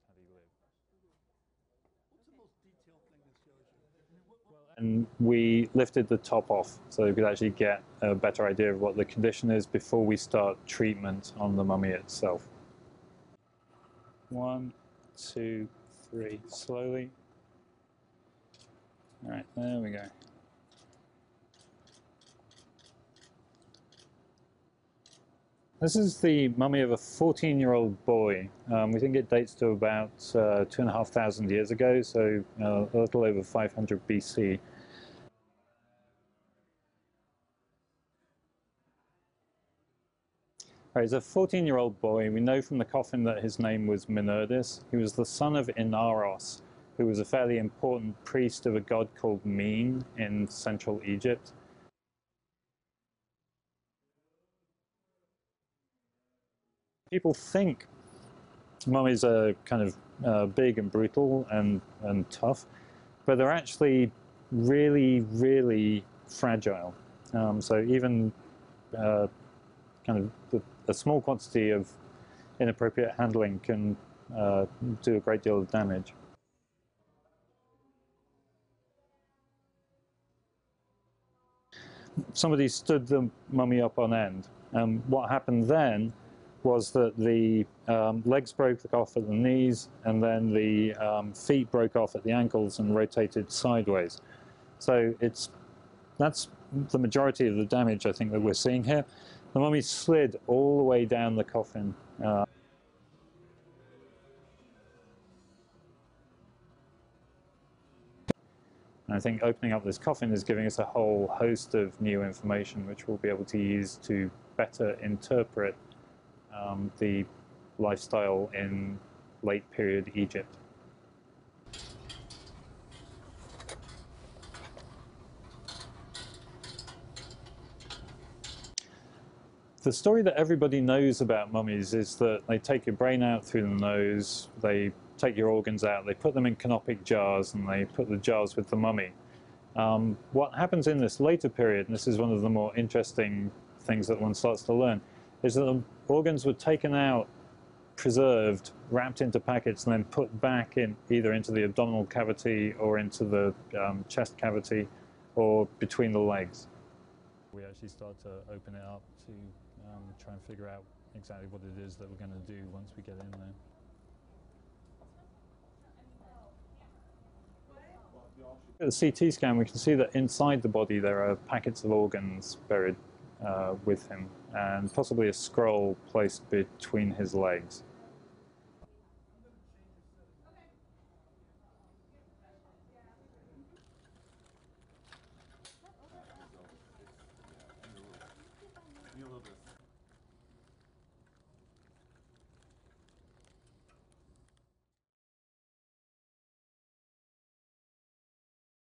had he lived. What's the most detailed thing this shows you? And we lifted the top off so we could actually get a better idea of what the condition is before we start treatment on the mummy itself. 1, 2, 3, slowly. All right, there we go. This is the mummy of a 14-year-old boy. We think it dates to about 2,500 years ago, so a little over 500 BC. Right, he's a 14-year-old boy. We know from the coffin that his name was Minirdis. He was the son of Inaros, who was a fairly important priest of a god called Min in central Egypt. People think mummies are kind of big and brutal and tough, but they're actually really, really fragile. So even kind of a small quantity of inappropriate handling can do a great deal of damage. Somebody stood the mummy up on end. What happened then was that the legs broke off at the knees, and then the feet broke off at the ankles and rotated sideways. So that's the majority of the damage I think that we're seeing here. The mummy slid all the way down the coffin. I think opening up this coffin is giving us a whole host of new information which we'll be able to use to better interpret the lifestyle in late period Egypt. The story that everybody knows about mummies is that they take your brain out through the nose, they take your organs out, they put them in canopic jars, and they put the jars with the mummy. What happens in this later period, and this is one of the more interesting things that one starts to learn, is that the organs were taken out, preserved, wrapped into packets, and then put back in either into the abdominal cavity or into the chest cavity or between the legs. We actually start to open it up to try and figure out exactly what it is that we're going to do once we get in there. At the CT scan, we can see that inside the body there are packets of organs buried with him, and possibly a scroll placed between his legs.